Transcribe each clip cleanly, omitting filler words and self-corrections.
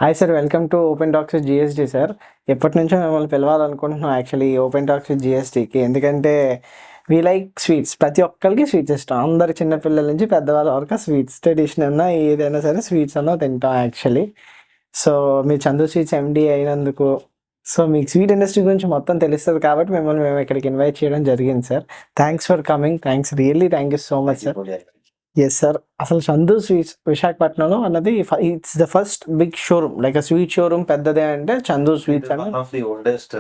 Hi sir, welcome to open talks with GST sir. ఎప్పటి నుంచో మిమ్మల్ని పిలవాలనుకుంటున్నాం యాక్చువల్లీ ఓపెన్ టాక్స్ విత్ జిఎస్టీకి. ఎందుకంటే we like sweets, ప్రతి ఒక్కరికి స్వీట్స్ ఇష్టం. అందరు చిన్నపిల్లల నుంచి పెద్దవాళ్ళ వరకు స్వీట్స్ ట్రెడిషన్ అన్నా ఏదైనా సరే స్వీట్స్ అన్నా తింటాం యాక్చువల్లీ. సో మీరు చందు స్వీట్స్ ఎండి అయినందుకు, సో మీకు స్వీట్ ఇండస్ట్రీ గురించి మొత్తం తెలుస్తుంది కాబట్టి మిమ్మల్ని మేము ఇక్కడికి ఇన్వైట్ చేయడం జరిగింది sir. Thanks for coming. Thanks, really thank you so much sir. Yes sir, అసలు చందు స్వీట్స్ విశాఖపట్నంలో అన్నది it's the first big showroom, like sweet showroom పెద్దదే అంటే చందు స్వీట్స్ అని. One of the oldest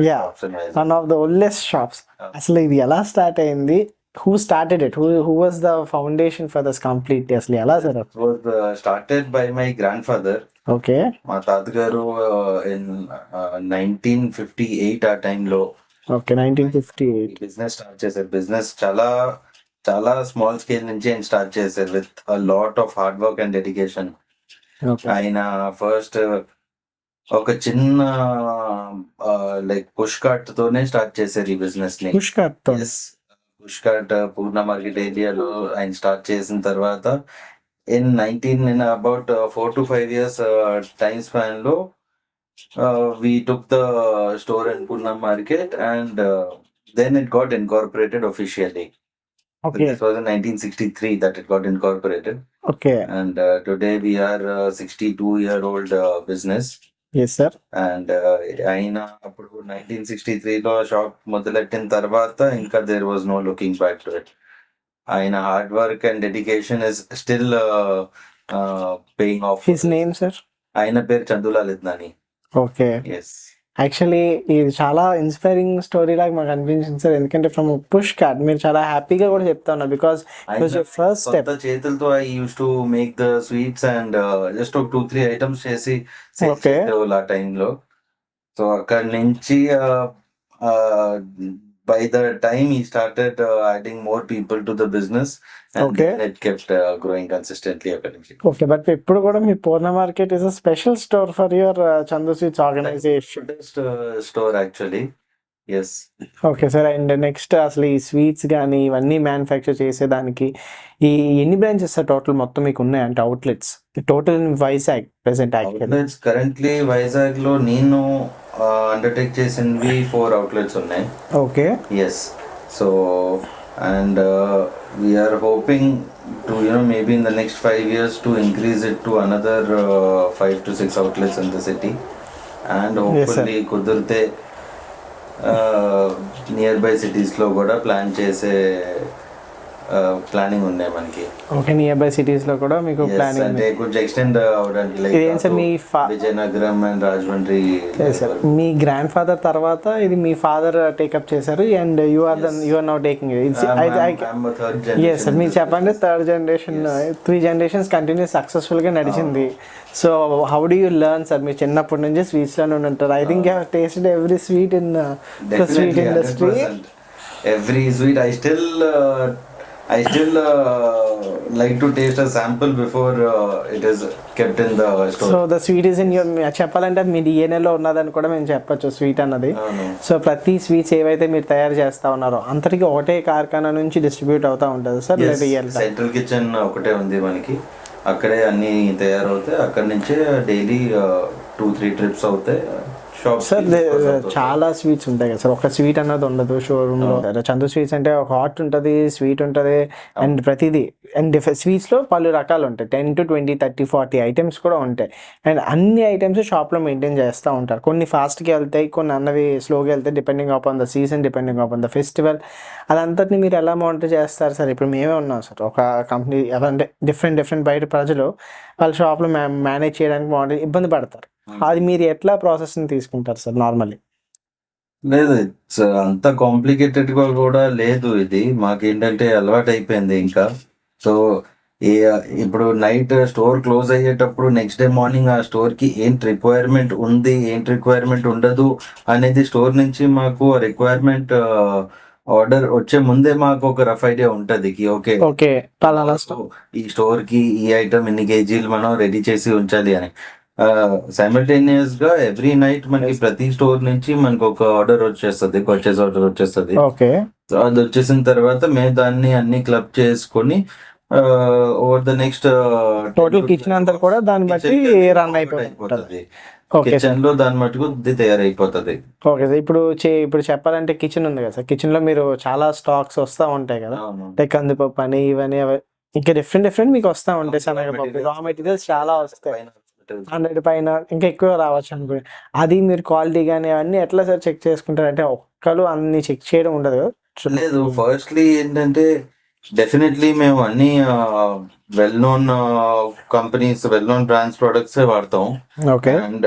Yeah. shops in Vizag. One of the oldest shops. అసలు ఇది ఎలా start అయింది? Who started it? Who was the foundation for this complete? అసలు ఎలా sir? It was started by my grandfather. Okay మా తాతగారు in 1958 ఆ టైంలో ఓకే 1958. బిజినెస్ స్టార్ట్ చేశారు. బిజినెస్ చాలా చాలా స్మాల్ స్కేల్ నుంచి ఆయన స్టార్ట్ చేశారు with a lot of hard work and dedication. Okay ఆయన ఫస్ట్ ఒక చిన్న లైక్ పుష్ కార్ట్ తోనే స్టార్ట్ చేశారు ఈ బిజినెస్ ని. పుష్కర్తో. పుష్ కార్ట్ పూర్ణ మార్కెట్ ఏరియాలో ఆయన స్టార్ట్ చేసిన తర్వాత in about 4 to 5 years time span లో we took the store in Pune market and then it got incorporated officially. Okay This was in 1963 that it got incorporated okay and today we are a 62-year-old business. Yes sir. And ఆయన అప్పుడు 1963లో shop మొదలెట్టిన తర్వాత ఇంకా there was no looking back to it. ఆయన hard work and dedication is still paying off. His name sir? ఆయన పేరు Chandulal Idnani. Okay. Yes, actually ఇది చాలా ఇన్స్పైరింగ్ స్టోరీ లాగా మాకు అనిపించింది సార్. ఎందుకంటే ఫ్రమ్ పుష్ కార్ట్ మీరు చాలా హ్యాపీగా కూడా చెప్తా ఉన్నారు, because it was your first step. చేతులతో I use to make the sweets and just ఒక 2-3 ఐటమ్స్ చేసి Okay. ఆ టైంలో. సో అక్కడ నుంచి by the time he started adding more people to the business and Okay. then it kept growing consistently అక్కడి నుంచి. Okay, but ఇప్పుడు కూడా మీ Purna market is a special store for your Chandu sweets organisation. Store actually. Yes, okay sir. And next అసలు ఈ sweets కానీ ఇవన్నీ manufacture చేసేదానికి ఈ ఎన్ని బ్రాంచెస్ సార్ టోటల్ మొత్తం మీకు ఉన్నాయి అంటే outlets total in Vizag present actually? Outlets currently Vizag లో నేను అండర్టేక్ చేసినవి 4 outlets ఉన్నాయి. Okay. Yes, so and we're hoping to maybe in the next 5 years to increase it to another 5 to 6 outlets in the city and hopefully కుదిరితే near by cities లో కూడా plan చేసే planning ఉన్నాయి మనకి. Okay, near by cities లో కూడా మీకు planning అంటే కొంచెం ఎక్స్టెండ్ అవడానికి ఇదేం సార్ మీ విజయనగరం అండ్ రాజమండ్రి. సార్ మీ గ్రాండ్ ఫాదర్ తర్వాత ఇది మీ ఫాదర్ టేకప్ చేశారు and you are now taking it. Sir మీరు చెప్పండి, third generation 3 generations continues successful గా నడిచింది. So how do you learn sir? మీరు చిన్నప్పటి నుంచి స్వీట్స్ లోనే ఉంటారు. I think you have tasted every sweet in the sweet industry. Every sweet I still like to taste a sample before it is kept in the store. So the sweet is in your, చెప్పాలంటే మీ డిఎన్ఏలో ఉన్నదని కూడా మేము చెప్పొచ్చు sweet అన్నది. So ప్రతి sweets ఏవైతే మీరు తయారు చేస్తా ఉన్నారో అంతటికి ఒకటే కార్ఖానా నుంచి డిస్ట్రిబ్యూట్ అవుతా ఉంటుంది సార్? సెంట్రల్ కిచెన్ ఒకటే ఉంది మనకి, అక్కడే అన్ని తయారవుతాయి. అక్కడ నుంచే డైలీ 2-3 trips అవుతాయి. సార్ చాలా స్వీట్స్ ఉంటాయి కదా సార్, ఒక స్వీట్ అన్నది ఉండదు షోరూమ్ లో. చందు స్వీట్స్ అంటే ఒక హాట్ ఉంటుంది, స్వీట్ ఉంటుంది అండ్ ప్రతిదీ. అండ్ స్వీట్స్ లో పలు రకాలు ఉంటాయి, 10 to 20, 30, 40 ఐటమ్స్ కూడా ఉంటాయి. అండ్ అన్ని ఐటమ్స్ షాప్ లో మెయింటైన్ చేస్తూ ఉంటారు. కొన్ని ఫాస్ట్గా వెళ్తాయి, కొన్ని అన్నవి స్లోగా వెళ్తాయి, depending upon the season, depending upon the festival. అదంతటిని మీరు ఎలా మానిటర్ చేస్తారు సార్? ఇప్పుడు మేమే ఉన్నాం సార్, ఒక కంపెనీ అంటే డిఫరెంట్ బయట ప్రజలు వాళ్ళ షాప్లో మేనేజ్ చేయడానికి మానిటర్ ఇబ్బంది పడతారు. అది మీరు ఎట్లా ప్రాసెస్ని తీసుకుంటారు సార్ నార్మల్లీ? లేదు, ఇట్స్ అంత కాంప్లికేటెడ్ గా కూడా లేదు. ఇది మాకేంటంటే అలవాటు అయిపోయింది ఇంకా. సో ఇప్పుడు నైట్ స్టోర్ క్లోజ్ అయ్యేటప్పుడు నెక్స్ట్ డే మార్నింగ్ ఆ స్టోర్ కి ఏంటి రిక్వైర్మెంట్ ఉంది, ఏంటి రిక్వైర్మెంట్ ఉండదు అనేది స్టోర్ నుంచి మాకు రిక్వైర్మెంట్ ఆర్డర్ వచ్చే ముందే మాకు ఒక రఫ్ ఐడియా ఉంటది. ఓకే ఈ స్టోర్ కి ఈ ఐటమ్ ఇన్ని కేజీలు మనం రెడీ చేసి ఉంచాలి అని. సైమల్టేనియస్ గా ఎవ్రీ నైట్ మనకి ప్రతి స్టోర్ నుంచి మనకు ఒక ఆర్డర్ వచ్చేస్తుంది, పర్చేస్ ఆర్డర్ వచ్చేస్తుంది. ఓకే. అది వచ్చేసిన తర్వాత మేము దాన్ని అన్ని క్లబ్ చేసుకొని over the next total kitchen అంతా కూడా దాన్ని బట్టి రన్ అయిపోతుంది. Okay sir. కిచెన్ లో దాని మటుకు ఇది తయారైపోతుంది. Okay sir. ఇప్పుడు చెప్పాలంటే కిచెన్ ఉంది కదా సార్, కిచెన్ లో మీరు చాలా స్టాక్స్ వస్తూ ఉంటాయి కదా, అవును. లైక్ కందిపప్పు అని ఇవని ఇంకా డిఫరెంట్ మీకు వస్తూ ఉంటాయి. శనగపప్పు రా మెటీరియల్స్ చాలా వస్తాయి, 100 పైన ఇంకా ఎక్కువ రావచ్చు అనుకో. అది మీరు క్వాలిటీ కానీ అవన్నీ ఎట్లా సార్ చెక్ చేసుకుంటారు? అంటే ఒక్కరు అన్ని చెక్ చేయడం ఉండదు కదా. లేదు, ఫస్ట్లీ ఏంటంటే డెఫినెట్లీ మేము అన్ని well known companies, well known brands products వాడతాం. Okay. And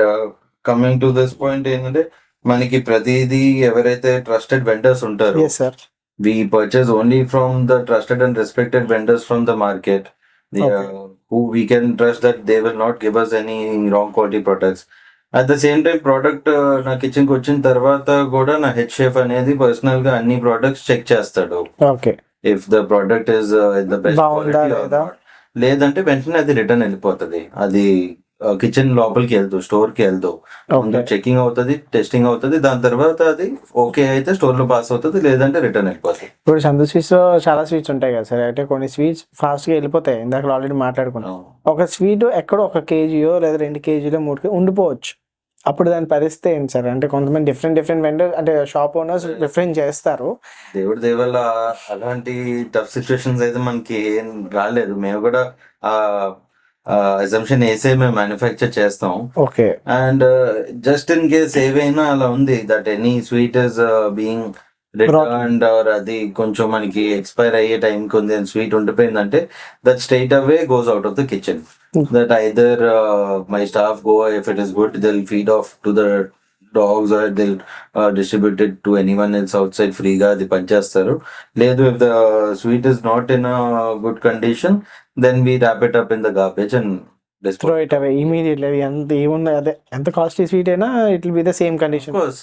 coming to this point ఏంటంటే మనకి ప్రతిదీ ఎవరైతే ట్రస్టెడ్ వెండర్స్ ఉంటారో, yes sir. we purchase only from the trusted and respected vendors from the market, Okay. who we can trust that they will not give us any wrong quality products. At the same time, product నా కిచెన్కి వచ్చిన తర్వాత కూడా నా head chef అనేది personal గా అన్ని products check చేస్తాడు. Okay. If the product is the best బాగుందా క్వాలిటీ లేదా? లేదంటే వెంటనే అది రిటర్న్ వెళ్ళిపోతుంది. అది కిచెన్ లోపలికి వెళ్తూ స్టోర్ కి వెళ్తూ ఓకే. చెకింగ్ అవుతుంది, టెస్టింగ్ అవుతుంది. దాని తర్వాత అది ఓకే అయితే స్టోర్ లో పాస్ అవుతుంది, లేదంటే రిటర్న్ వెళ్ళిపోతుంది. ఇప్పుడు చందు స్వీట్స్ లో చాలా స్వీట్స్ ఉంటాయి కదా సార్, అంటే కొన్ని స్వీట్స్ ఫాస్ట్ గా వెళ్ళిపోతాయి, ఇందాక ఆల్రెడీ మాట్లాడుకున్నాం. ఒక స్వీట్ ఎక్కడో 1 కేజీయో లేదా 2 కేజీలో 3 కేజీ ఉండిపోవచ్చు. అప్పుడు దాని పరిస్థితి ఏంటి సార్? అంటే కొంతమంది డిఫరెంట్ వెండర్ అంటే షాప్ ఓనర్స్ డిఫరెంట్ చేస్తారు. దేవుడి దయ వల్ల అలాంటి టఫ్ సిచ్యువేషన్స్ అయితే మనకి ఏం రాలేదు. మేము కూడా అజంప్షన్ వేసే మేము మ్యానుఫ్యాక్చర్ చేస్తాం. Okay. And just in case ఏవైనా అలా ఉంది that any sweet is being returned or అది కొంచెం మనకి ఎక్స్పైర్ అయ్యే టైం ఉంది స్వీట్ ఉండిపోయిందంటే that straight away goes out of the kitchen. That either my staff go, if it is good they'll feed off to the dogs or they'll distribute it to anyone else outside ఫ్రీగా అది పనిచేస్తారు. లేదు, if the sweet is not in a good condition then we wrap it up in the garbage and throw it away immediately. ఎంత ఏమున్నా అదే, ఎంత costly sweet అయినా it will be the same of condition. course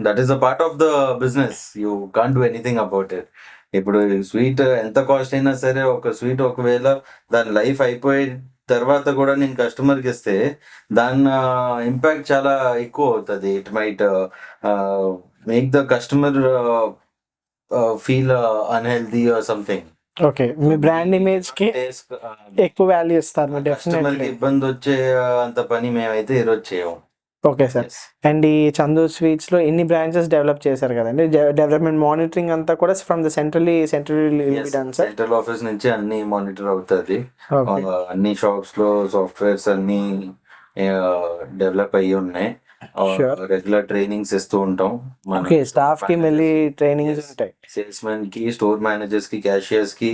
that is a part of the business, you can't do anything about it. ఇప్పుడు sweet ఎంత cost అయినా సరే, ఒక స్వీట్ ఒకవేళ దాని లైఫ్ అయిపోయి తర్వాత కూడా నేను కస్టమర్కి ఇస్తే దాని ఇంపాక్ట్ చాలా ఎక్కువ అవుతుంది. It might make the customer feel unhealthy or something. Okay. Me brand image కి ఎక్కువ వాల్యూ ఇస్తారు మీరు కస్టమర్ కి డెఫినెట్లీ. ఇబ్బంది వచ్చే అంత పని మేమైతే ఈరోజు చేయము. Okay sir. అండ్ ఈ చందు స్వీట్స్ లో ఎన్ని బ్రాంచెస్ డెవలప్ చేశారు కదండి, డెవలప్మెంట్ మానిటరింగ్ అంతా కూడా from the central done sir? Central office నుంచి అన్ని మానిటర్ అవుతుంది. ఓకే. అన్ని షాప్స్ లో సాఫ్ట్వేర్స్ అన్ని డెవలప్ అయ్యి ఉన్నాయి. Sure. రెగ్యులర్ ట్రైనింగ్స్ ఇస్తూ ఉంటాం. ఓకే. స్టాఫ్ కి మళ్ళీ ట్రైనింగ్స్ ఉంటాయి. సేల్స్ మెన్ కి, స్టోర్ మేనేజర్స్ కి, క్యాషియర్స్ కి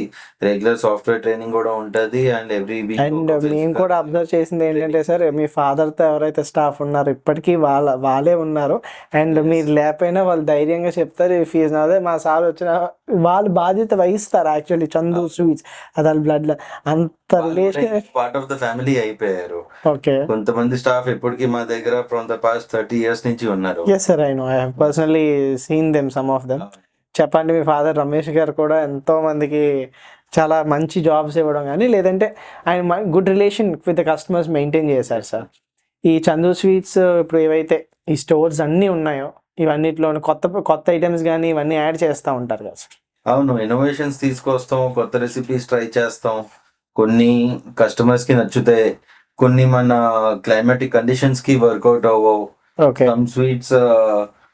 రెగ్యులర్ సాఫ్ట్వేర్ ట్రైనింగ్ కూడా ఉంటది. అండ్ ఎవ్రీ వీక్ అండ్ మేము కూడా అబ్జర్వ్ చేసింది ఏంటంటే సార్, మీ father తో ఎవరైతే స్టాఫ్ ఉన్నారో ఇప్పటికీ వాళ్ళే ఉన్నారు. అండ్ మీరు లేకపోయినా వాళ్ళు ధైర్యంగా చెప్తారు, ఫీజు నాదే, మా సార్ వచ్చిన వాళ్ళు బాధ్యత వహిస్తారు. యాక్చువల్లీ చందు స్వీట్స్ అది వాళ్ళ బ్లడ్ అంత relation. Part of the family అయిపోయారు. ఓకే. కొంతమంది స్టాఫ్ ఇప్పటికీ మా దగ్గర ఫ్రమ్ ద పాస్ట్ 30 years నుంచి ఉన్నారు. Yes sir, I know, I have personally seen them, some of them. చెప్పండి, మీ ఫాదర్ రమేష్ గారు కూడా ఎంతో మందికి చాలా మంచి జాబ్స్ ఇవ్వడం కానీ, లేదంటే ఆయన good relation with the customers maintain చేశారు సార్. ఈ చందు స్వీట్స్ ఇప్పుడు ఏవైతే ఈ స్టోర్స్ అన్నీ ఉన్నాయో ఇవన్నిట్లో కొత్త ఐటమ్స్ కానీ ఇవన్నీ యాడ్ చేస్తూ ఉంటారు కదా సార్? అవును, ఇన్నోవేషన్స్ తీసుకొస్తాం, కొత్త రెసిపీస్ ట్రై చేస్తాం. కొన్ని కస్టమర్స్ కి నచ్చుతాయి, కొన్ని మన క్లైమాటిక్ కండిషన్స్ కి వర్కౌట్ అవ్వవు. ఓకే. సమ్ స్వీట్స్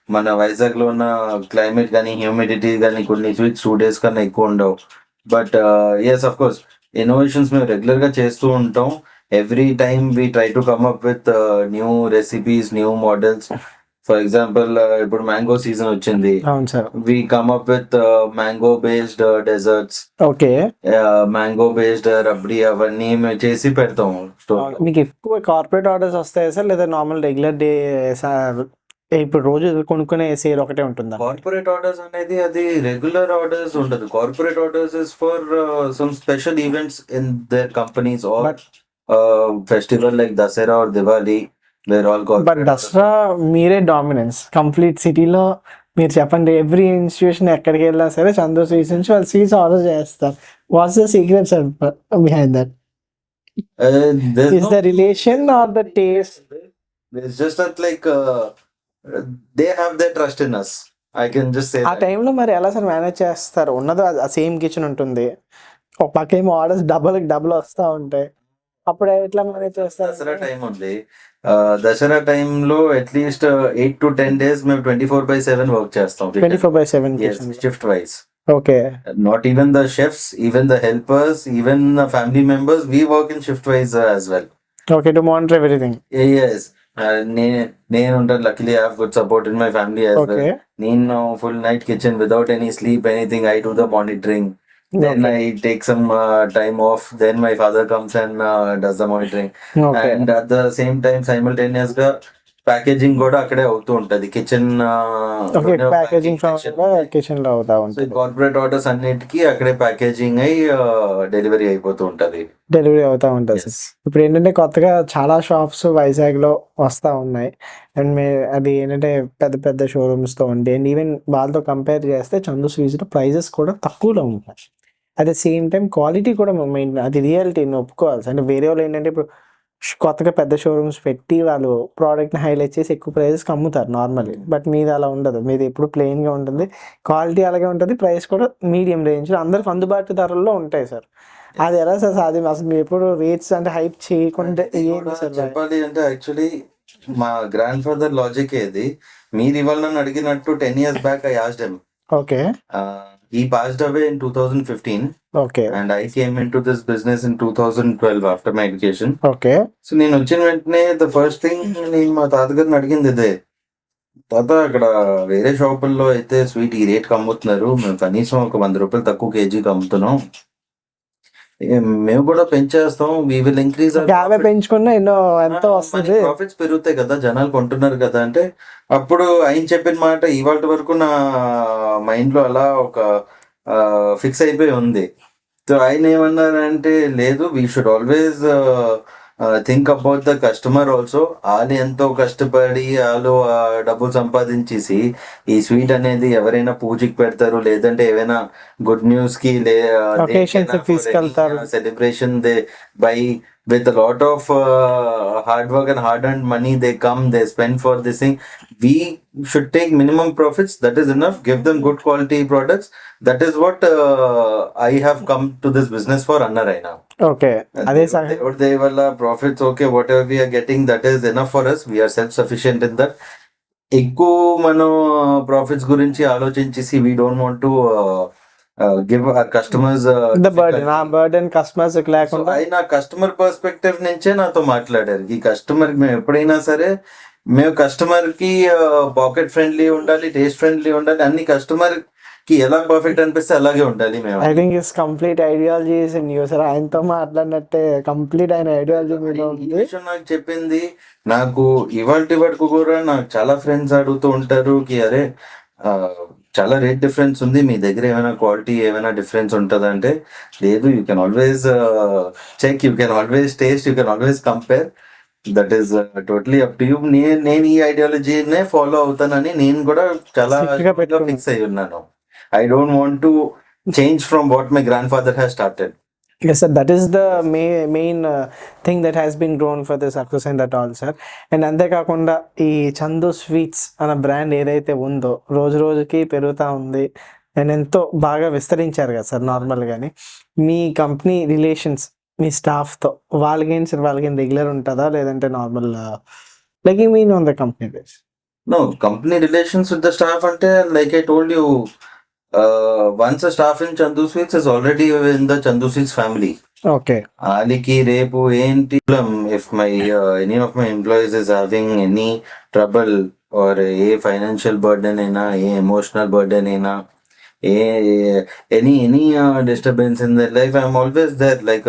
మన వైజాగ్ లో ఉన్న క్లైమేట్ కానీ హ్యూమిడిటీ కానీ కొన్ని స్వీట్స్ 2 days కన్నా ఎక్కువ ఉండవు. But yes, of course innovations మేము రెగ్యులర్ గా చేస్తూ ఉంటాం. Every time we try to come up with new recipes, new models. For example ఇప్పుడు మ్యాంగో సీజన్ వచ్చింది, అవును sir. We come up with mango based desserts, okay. Mango based rabri అవన్నీ మేము చేసి పెడతాం స్టోర్. మీకు ఎక్కువ కార్పొరేట్ ఆర్డర్స్ వస్తాయి సార్, లేదా నార్మల్ రెగ్యులర్ డే ఇప్పుడు రోజు కొనుక్కునే సేల్ ఒకటే ఉంటుందా? కార్పొరేట్ ఆర్డర్స్ అనేది అది రెగ్యులర్ ఆర్డర్స్ ఉండదు. Corporate orders is for some special events in their companies or festival like Dasara or Diwali. But Dasara మీరే డామినెన్స్ కంప్లీట్ సిటీలో. మీరు చెప్పండి, ఎవ్రీ ఇన్స్టిట్యూషన్ ఎక్కడికి వెళ్ళినా సరే చందు స్వీట్స్ నుంచి వాళ్ళు స్వీట్స్ ఆర్డర్ చేస్తారు. What's the secret sir behind that? Is the relation or the taste? It's just that like they have their trust in us. I can just say ఆ that. టైంలో మరి ఎలా సార్ మేనేజ్ చేస్తారు? ఉన్నదో ఆ same kitchen ఉంటుంది, ఒక పక్క ఏమో ఆర్డర్స్ డబుల్ వస్తూ ఉంటాయి. అప్పుడు ఎట్లా మేనేజ్ దసరా చేస్తారు? టైం ఉంది. దసరా టైంలో అట్లీస్ట్ 8 to 10 days మేము 24/7 వర్క్ చేస్తాం. 24/7 shift wise. Okay. Not even the chefs, even the helpers, even the family members, we work in shift wise as well. Okay, to monitor everything. Yes. నేను ఉంటాను. Luckily I have good support in my family as okay. Well. నేను full night kitchen without any sleep anything I do the monitoring. Then Okay. I take some time off. Then my father comes and does the monitoring. Okay. And at the same time, simultaneous గా packaging కూడా అక్కడే అవుతూ ఉంటది. Kitchen okay, packaging kitchen లో అవుతా ఉంటుంది. Corporate orders అన్నిటికీ అక్కడే ప్యాకేజింగ్ అయి డెలివరీ అయిపోతూ ఉంటది. డెలివరీ అవుతా ఉంటుంది సార్. ఇప్పుడు ఏంటంటే కొత్తగా చాలా షాప్స్ వైజాగ్ లో వస్తా ఉన్నాయి. అండ్ అది ఏంటంటే పెద్ద పెద్ద షోరూమ్స్ తో ఉంది. అండ్ ఈవెన్ వాళ్ళతో కంపేర్ చేస్తే చందు స్వీట్స్ లో ప్రైజెస్ కూడా తక్కువలో ఉంటాయి. At the same time quality కూడా మెయిన్, అది రియాలిటీని ఒప్పుకోవాలి. అంటే వేరే వాళ్ళు ఏంటంటే ఇప్పుడు కొత్తగా పెద్ద షోరూమ్స్ పెట్టి వాళ్ళు ప్రోడక్ట్ని హైలైట్ చేసి ఎక్కువ ప్రైజెస్కి అమ్ముతారు నార్మల్లీ. బట్ మీది అలా ఉండదు. మీది ఎప్పుడు ప్లెయిన్గా ఉంటుంది, క్వాలిటీ అలాగే ఉంటుంది, ప్రైస్ కూడా మీడియం రేంజ్లో అందరికి అందుబాటు ధరల్లో ఉంటాయి సార్. అది ఎలా సార్ సాధ్యం? అసలు మీరు ఎప్పుడు రేట్స్ అంటే హైప్ చేయకుండా ఏంటి సార్? చెప్పాలి అంటే యాక్చువల్లీ మా గ్రాండ్ ఫాదర్ లాజిక్ ఏది, మీరు ఇవాళ నన్ను అడిగినట్టు 10 years back I asked him. Okay. He passed away in 2015. Okay. And I came into this business in 2012 after my education. Okay. So నేను వచ్చిన వెంటనే ద ఫస్ట్ థింగ్ నేను మా తాతగారిని అడిగింది ఇదే, తాత అక్కడ వేరే షాపుల్లో అయితే స్వీట్ ఈ రేట్కి అమ్ముతున్నారు, మేము కనీసం ఒక 100 రూపాయలు తక్కువ కేజీకి అమ్ముతున్నాం, మేము కూడా పెంచేస్తాం, వి విల్ ఇంక్రీజ్ పెంచుకున్నా ఎంతో వస్తుంది, ప్రాఫిట్స్ పెరుగుతాయి కదా, జనాలు కొంటున్నారు కదా అంటే, అప్పుడు ఆయన చెప్పిన మాట ఇవాళ వరకు నా మైండ్ లో అలా ఒక ఫిక్స్ అయిపోయి ఉంది. సో ఆయన ఏమన్నారంటే, లేదు we should always think about the customer also. వాళ్ళు ఎంతో కష్టపడి వాళ్ళు డబ్బులు సంపాదించేసి ఈ స్వీట్ అనేది ఎవరైనా పూజకి పెడతారు, లేదంటే ఏవైనా గుడ్ న్యూస్ కి celebration they by with a lot of hard work and hard earned money, they come, they spend for this thing. We should take minimum profits, that is enough, give them good quality products. That is what I have come to this business for, Anna Raina. Okay. They wala profits, okay, whatever we are getting, that is enough for us. We are self sufficient in that. ఎక్కువ మనం profits గురించి ఆలోచించేసి we don't want to give our customers the burden customers లేకుండా ఆయన customer perspective నుంచే నాతో మాట్లాడారు. ఈ customer మేము ఎప్పుడైనా సరే మేము కస్టమర్ కి పాకెట్ ఫ్రెండ్లీ ఉండాలి, టేస్ట్ ఫ్రెండ్లీ ఉండాలి, అన్ని కస్టమర్ కి ఎలా పర్ఫెక్ట్ అనిపిస్తే అలాగే ఉండాలి. మేము I think is complete ideology is in you sir. ఆయనతో మాట్లాడినట్టే కంప్లీట్ ఆయన ఐడియాలజీ మీలో ఉంది. నాకు చెప్పింది, నాకు ఇవాళ వరకు కూడా నాకు చాలా ఫ్రెండ్స్ అడుగుతూ ఉంటారు కి అరే చాలా రేట్ డిఫరెన్స్ ఉంది, మీ దగ్గర ఏమైనా క్వాలిటీ ఏమైనా డిఫరెన్స్ ఉంటుందా అంటే, లేదు, you can always check, you can always taste, you can always compare, that is totally up to you. నేను ఈ ఐడియాలజీనే ఫాలో అవుతానని నేను కూడా చాలా ఫిక్స్ అయి ఉన్నాను. I don't want to change from what my grand father has started. Yes sir, that is the main thing that has been grown for the success and that all sir. And అంతే కాకుండా ఈ Chandu sweets అనే brand ఏదైతే ఉందో రోజు రోజుకి పెరుగుతూ ఉంది అండ్ ఎంతో బాగా విస్తరించారు కదా సార్. నార్మల్గానే మీ కంపెనీ రిలేషన్స్ మీ స్టాఫ్తో వాళ్ళకి రెగ్యులర్ ఉంటుందా, లేదంటే normal like you mean on the company base? No, company relations with the staff అంటే like I told you, once a staff in Chandu Sweets is already in the Chandu Sweets family. Okay. Aliki repu enti problem if my any of my employees is having any trouble or a financial burden aina, a emotional burden aina, any disturbance in their life, I am always there. Like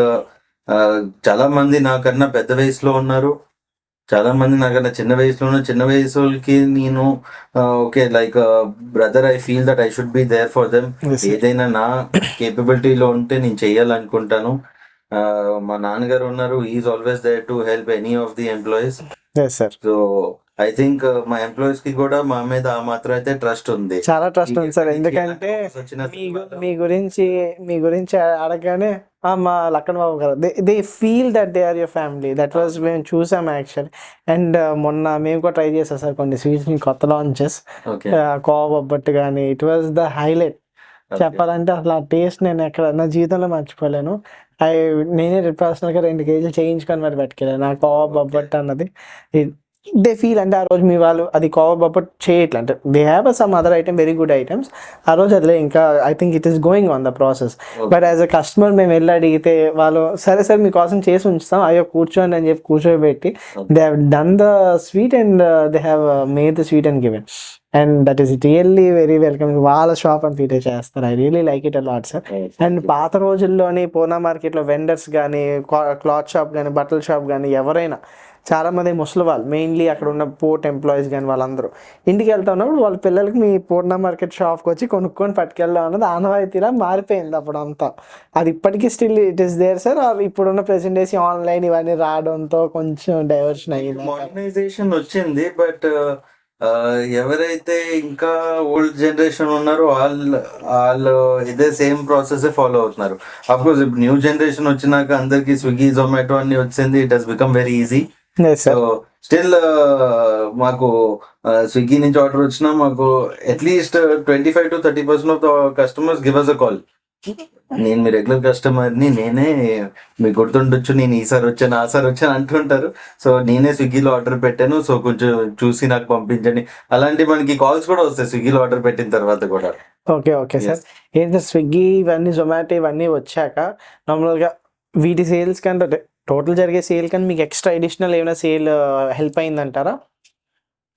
చాలా మంది నాకన్నా పెద్ద వయసులో ఉన్నారు, చాలా మంది నాకన్నా చిన్న వయసులకి నేను okay like brother, I feel that I should be there for them. ఏదైనా నా కేపబిలిటీలో ఉంటే నేను చెయ్యాలనుకుంటాను. మా నాన్నగారు ఉన్నారు, is always there to help any of the employees. So I think మా ఎంప్లాయీస్ కి కూడా మా మీద ఆ మాత్రం అయితే ట్రస్ట్ ఉంది, చాలా ట్రస్ట్ ఉంది సార్. ఎందుకంటే మీ గురించి అడగగానే మా లక్కన్ బాబు గారు they feel that they are your family. That was మేము చూసాం యాక్చువల్లీ. అండ్ మొన్న మేము కూడా ట్రై చేసాం సార్ కొన్ని స్వీట్స్, కొత్త లాంచెస్, కోవా బొబ్బట్టు కానీ, ఇట్ వాజ్ ద హైలైట్. చెప్పాలంటే అసలు ఆ టేస్ట్ నేను ఎక్కడ నా జీవితంలో మర్చిపోలేను. నేనే పర్సనల్‌గా 2 కేజీలు చేయించుకొని మరి పట్టుకెళ్ళాను. నా కోవా బొబ్బట్టు అన్నది దే ఫీల్ అంటే ఆ రోజు మీ వాళ్ళు అది కోవా బొబ్బట్టు చేయట్లే. అంటే they have some other item very good items. ఆ రోజు అదిలే ఇంకా I think it is going on the process. But as a customer మేము వెళ్లి అడిగితే వాళ్ళు సరే సార్ మీకోసం చేసి ఉంచుతాం. అయ్యో కూర్చోండి అని చెప్పి కూర్చోబెట్టి they have done the sweet and they have made the sweet and given. And that is really very welcome. వాళ్ళ షాప్ అని ఫీల్ చేస్తారు. I really like it a lot sir. And పాత రోజుల్లోని పూనా మార్కెట్‌లో వెండర్స్ గానీ, క్లాత్ షాప్ గానీ, బట్టల shop గానీ ఎవరైనా చాలామంది ముసలి వాళ్ళు మెయిన్‌లీ అక్కడ ఉన్న పోర్ట్ ఎంప్లాయీస్ గానీ వాళ్ళందరూ ఇంటికి వెళ్తా ఉన్నప్పుడు వాళ్ళ పిల్లలకి మీ పూర్ణ మార్కెట్ షాప్‌కి వచ్చి కొనుక్కొని పట్టుకెళ్ళడం అన్నది ఆనవాయితీలా మారిపోయింది అప్పుడంతా. అది ఇప్పటికీ still it is there sir. ఇప్పుడున్న ప్రెజెంట్ డేస్ ఆన్‌లైన్ ఇవన్నీ రావడంతో కొంచెం డైవర్షన్ అయ్యింది. మోడర్నైజేషన్ వచ్చింది. బట్ ఎవరైతే ఇంకా ఓల్డ్ జనరేషన్ ఉన్నారో వాళ్ళు ఇదే సేమ్ ప్రాసెస్ ఫాలో అవుతున్నారు. అఫ్కోర్స్ ఇప్పుడు న్యూ జనరేషన్ వచ్చినాక అందరికి స్విగ్గీ జొమాటో అన్ని వచ్చింది. It has become very easy. Yes so sir. Still మాకు స్విగ్గీ నుంచి ఆర్డర్ వచ్చినా మాకు at least 25% to 30% of the customers give us a call. నేను మీ రెగ్యులర్ కస్టమర్ని, నేనే మీకు గుర్తుండొచ్చు, నేను ఈసారి వచ్చాను ఆసారి వచ్చాను అంటుంటారు. సో నేనే స్విగ్గీలో ఆర్డర్ పెట్టాను, సో కొంచెం చూసి నాకు పంపించండి. అలాంటి మనకి కాల్స్ కూడా వస్తాయి స్విగ్గీలో ఆర్డర్ పెట్టిన తర్వాత కూడా. ఓకే. Okay sir. ఏంటి స్విగ్గీ ఇవన్నీ జొమాటో ఇవన్నీ వచ్చాక నార్మల్‌గా వీటి సేల్స్ కంటే టోటల్ జరిగే సేల్ కన్నా మీకు ఎక్స్‌ట్రా అడిషనల్ ఏమైనా సేల్ హెల్ప్ అయిందంటారా?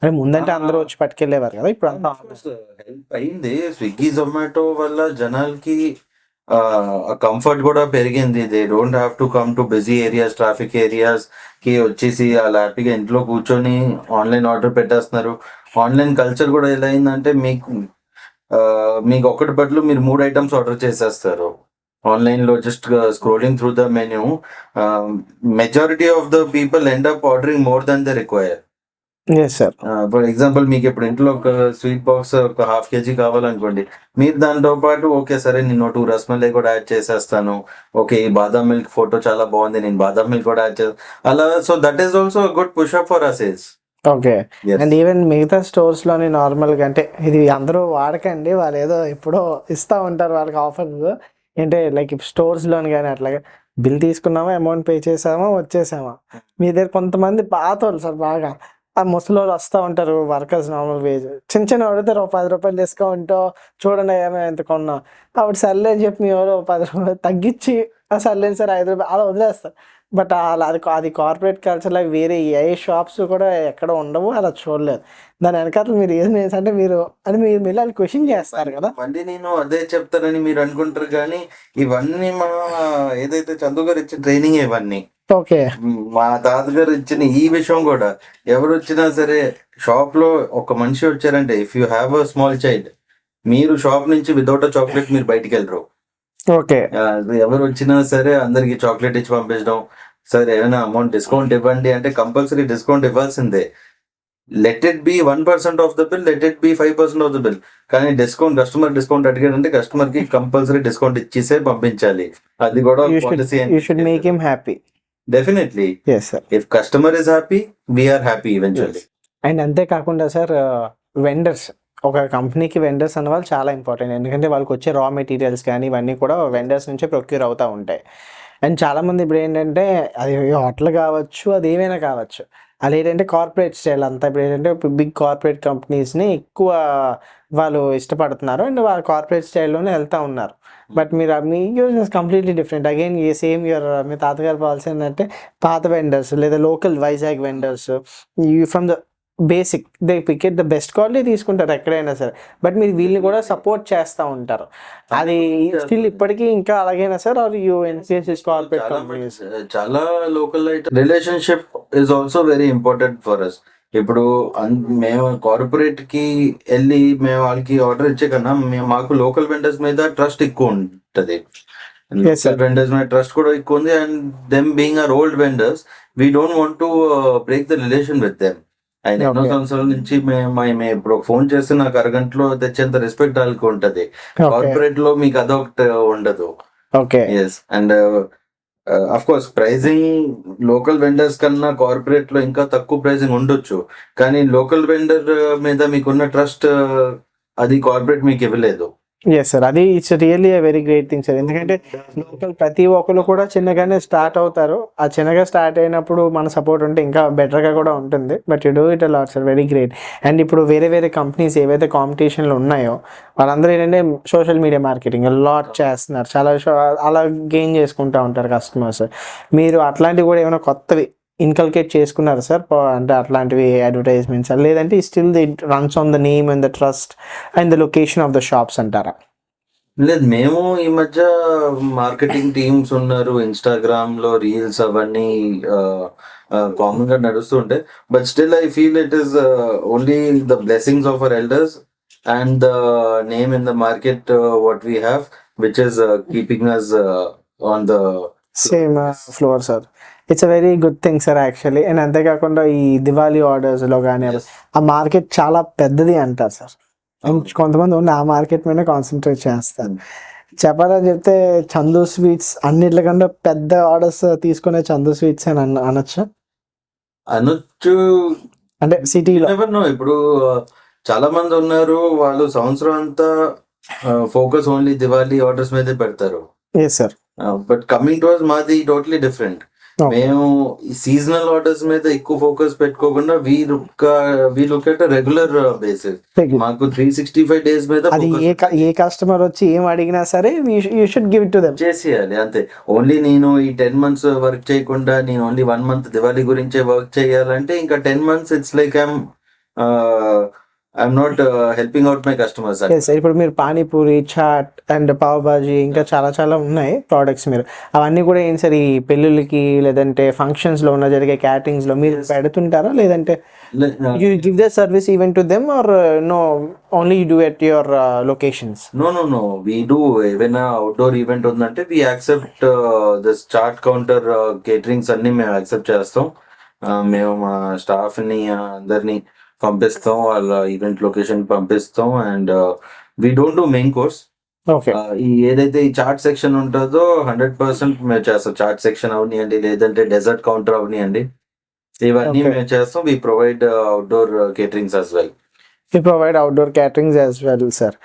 అంటే ముందంటే అందరూ వచ్చి పట్టుకెళ్ళేవారు కదా! ఇప్పుడు అంతా హెల్ప్ అయింది. స్విగ్గీ జొమాటో వల్ల జనాలకి కంఫర్ట్ కూడా పెరిగింది. They don't have to come to busy areas, traffic areas కి వచ్చేసి వాళ్ళు హ్యాపీగా ఇంట్లో కూర్చొని ఆన్లైన్ ఆర్డర్ పెట్టేస్తున్నారు. ఆన్లైన్ కల్చర్ కూడా ఎలా అయిందంటే మీకు ఒకటి బదులు మీరు 3 ఐటమ్స్ ఆర్డర్ చేసేస్తారు. ఆన్లైన్‌లో just scrolling through the menu. Majority of the people end up ordering more than they require. Yes sir. For example మీకు ఇప్పుడు ఇంట్లో ఒక స్వీట్ బాక్స్ ఒక హాఫ్ కేజీ కావాలనుకోండి, మీరు దాంతో పాటు ఓకే సరే నేను 2 రసమలై కూడా యాడ్ చేసేస్తాను. ఓకే ఈ బాదాం మిల్క్ ఫోటో చాలా బాగుంది, నేను బాదాం మిల్క్ కూడా యాడ్ చేస్తాను అలా. So that is also good push up for hour sales. Okay. And even మిగతా స్టోర్స్‌లోని నార్మల్‌గా అంటే ఇది అందరూ వాడకండి. వాళ్ళేదో ఎప్పుడో ఇస్తా ఉంటారు వాళ్ళకి ఆఫర్స్. అంటే లైక్ స్టోర్స్‌లోని గాని అట్లాగా బిల్ తీసుకున్నామా, అమౌంట్ పే చేసామా, వచ్చేసామా. మీ దగ్గర కొంతమంది పాతోళ్ళు సార్ బాగా. ఆ ముసలోళ్ళు వస్తా ఉంటారు వర్కర్స్ నార్మల్ వేజ్. చిన్న అడుగుతారు. ఓ రూ. 10 డిస్కౌంటో చూడండి అయ్యా ఎంత కొన్నా. అప్పుడు సర్లే అని చెప్పి మీ వోడు ఓ రూ. 10 తగ్గించి సర్లేండి సార్ రూ. 5 అలా వదిలేస్తారు. బట్ అది కార్పొరేట్ కల్చర్‌లో వేరే ఏ షాప్స్ కూడా ఎక్కడ ఉండవు. అలా చూడలేదు. దాని వెనకాతల మీ రీజన్ ఏంటంటే మీరు మీరు మళ్ళీ ఆళ్ళు క్వెషన్ చేస్తారు కదా! మళ్ళీ నేను అదే చెప్తానని మీరు అనుకుంటారు కానీ ఇవన్నీ మా ఏదైతే చందు గారు ఇచ్చిన ట్రైనింగ్ ఇవన్నీ. ఓకే. మా తాతగారు ఇచ్చిన ఈ విషయం కూడా ఎవరు వచ్చినా సరే షాప్ లో ఒక మనిషి వచ్చారంటే if you have a small child, మీరు షాప్ నుంచి వితౌట్ అ చాక్లెట్ మీరు బయటికి వెళ్ళరు. ఓకే. ఎవరు వచ్చినా సరే అందరికి చాక్లెట్ ఇచ్చి పంపించడం, సరే ఏమైనా అమౌంట్ డిస్కౌంట్ ఇవ్వండి అంటే కంపల్సరీ డిస్కౌంట్ ఇవ్వాల్సిందే. Let it be 1% of the bill, let it be 5% of the bill. కానీ కస్టమర్ డిస్కౌంట్ అడిగాడంటే కస్టమర్ కి కంపల్సరీ డిస్కౌంట్ ఇచ్చేసే పంపించాలి. అది కూడా you should make him happy. Definitely. Yes sir. If customer is happy, we are happy eventually. And అంతే కాకుండా sir vendors ఒక కంపెనీకి వెండర్స్ అన్నవాళ్ళు చాలా ఇంపార్టెంట్. ఎందుకంటే వాళ్ళకి వచ్చే రా మెటీరియల్స్ కానీ ఇవన్నీ కూడా వెండర్స్ నుంచే ప్రొక్యూర్ అవుతా ఉంటాయి. అండ్ చాలామంది ఇప్పుడు ఏంటంటే అది హోటల్ కావచ్చు, అది ఏమైనా కావచ్చు. అది ఏంటంటే కార్పొరేట్ స్టైల్ అంతా ఇప్పుడు ఏంటంటే బిగ్ కార్పొరేట్ కంపెనీస్‌ని ఎక్కువ వాళ్ళు ఇష్టపడుతున్నారు. అండ్ వాళ్ళు కార్పొరేట్ స్టైల్‌లోనే వెళ్తా ఉన్నారు. బట్ మీ use completely different. Again same మీ తాతగారి పాలసీ ఏంటంటే పాత వెండర్స్ లేదా local Vizag vendors from the basic they pick the best quality తీసుకుంటారు ఎక్కడైనా సరే. బట్ మీరు వీళ్ళని కూడా సపోర్ట్ చేస్తూ ఉంటారు. అది స్టిల్ ఇప్పటికీ ఇంకా అలాగేనా సార్? ఆర్ యూ ఎన్సిఎస్ కార్పొరేట్ కంపెనీస్? చాలా local relationship is also very important for us. ఇప్పుడు మేము కార్పొరేట్ కి వెళ్ళి మేము వాళ్ళకి ఆర్డర్ ఇచ్చే కన్నా మాకు లోకల్ వెండర్స్ మీద ట్రస్ట్ ఎక్కువ ఉంటది. వెండర్స్ మీద ట్రస్ట్ కూడా ఎక్కువ ఉంది. And them being our old vendors, we don't want to break the relation with them. ఆయన ఎన్నో సంవత్సరాల నుంచి మేము ఇప్పుడు ఫోన్ చేస్తే నాకు అరగంటలో తెచ్చేంత రెస్పెక్ట్ వాళ్ళకి ఉంటది. కార్పొరేట్ లో మీకు అదొకటి ఉండదు. Okay. Yes. And of course pricing local vendors కన్నా కార్పొరేట్ లో ఇంకా తక్కువ ప్రైజింగ్ ఉండొచ్చు. కానీ లోకల్ వెండర్ మీద మీకున్న ట్రస్ట్ అది కార్పొరేట్ మీకు ఇవ్వలేదు. ఎస్ సార్, అది it's really a very great thing sir. ఎందుకంటే లోకల్ ప్రతి ఒక్కరు కూడా చిన్నగానే స్టార్ట్ అవుతారు. ఆ చిన్నగా స్టార్ట్ అయినప్పుడు మన సపోర్ట్ ఉంటే ఇంకా బెటర్గా కూడా ఉంటుంది. But you do it a lot sir, very great. And ఇప్పుడు వేరే వేరే కంపెనీస్ ఏవైతే కాంపిటీషన్లు ఉన్నాయో వాళ్ళందరూ ఏంటంటే సోషల్ మీడియా మార్కెటింగ్ లాట్ చేస్తున్నారు, చాలా అలా గెయిన్ చేసుకుంటూ ఉంటారు కస్టమర్స్. మీరు అట్లాంటివి కూడా ఏమైనా కొత్తవి ఇన్కల్కేట్ చేసుకున్నారు సార్? అంటే అట్లాంటివి అడ్వర్టైజ్మెంట్స్, లేదంటే still the runs on the name and the trust and the location of the shops అంటారా? లేదు, మేము ఈ మధ్య మార్కెటింగ్ టీమ్స్ ఉన్నారు, ఇన్స్టాగ్రామ్ లో రీల్స్ అవన్నీ కామన్ గా నడుస్తుంటే, but still I feel it is only the blessings of our elders and the name in the market what we have which is keeping us on the same floor sir. It's a very good thing sir actually. And అంతేకాకుండా ఈ దివాళీ ఆర్డర్స్లో కానీ ఆ market చాలా పెద్దది అంటారు sir. And కొంతమంది only ఆ market మీద కాన్సన్ట్రేట్ చేస్తారు. చెప్పాలని చెప్తే చందు స్వీట్స్ అన్నిటికన్నా పెద్ద ఆర్డర్స్ తీసుకునే చందు స్వీట్స్ అని అనొచ్చు. అనొచ్చు, అంటే సిటీలో నెవర్ నో. ఇప్పుడు చాలా మంది ఉన్నారు, వాళ్ళు సంవత్సరం అంతా ఫోకస్ ఓన్లీ దివాళీ ఆర్డర్స్ మీదే పెడతారు. Yes sir. But coming to us మాది టోటలీ డిఫరెంట్. మేము ఈ సీజనల్ ఆర్డర్స్ మీద ఎక్కువ ఫోకస్ పెట్టుకోకుండా we look at regular basis. మాకు 365 days మీద అది ఏ కస్టమర్ వచ్చి ఏం అడిగినా సరే you should give it to them. చేసేయాలి అంతే. ఓన్లీ నేను ఈ 10 months వర్క్ చేయకుండా నేను ఓన్లీ 1 month దివాళీ గురించే వర్క్ చేయాలంటే ఇంకా 10 months it's like I'm not helping out my customers. ఇప్పుడు మీరు పానీపూరి, చాట్ అండ్ పావ్ బాజీ ఇంకా చాలా చాలా ఉన్నాయి ప్రోడక్ట్స్. మీరు అవన్నీ కూడా ఏంటి సార్, ఈ పెళ్ళిళ్ళకి లేదంటే ఫంక్షన్స్ లో ఉన్న జరిగే క్యాటరింగ్స్ లో మీరు పెడుతుంటారా, లేదంటే you give the service even to them or no only you do at your locations? No we do. ఏవైనా అవుట్డోర్ ఈవెంట్ ఉందంటే we accept this chat counter caterings అన్ని మేము యాక్సెప్ట్ చేస్తాం. మేము మా స్టాఫ్ ని అందరినీ పంపిస్తాం, వాళ్ళ ఈవెంట్ లొకేషన్ పంపిస్తాం. And we don't do main course. ఈ ఏదైతే ఈ చాట్ సెక్షన్ ఉంటుందో 100% మేము చేస్తాం. చాట్ సెక్షన్ అవనియండి, లేదంటే డెజర్ట్ కౌంటర్ అవనియండి, ఇవన్నీ మేము చేస్తాం. We provide outdoor caterings as well. We provide outdoor caterings as well sir.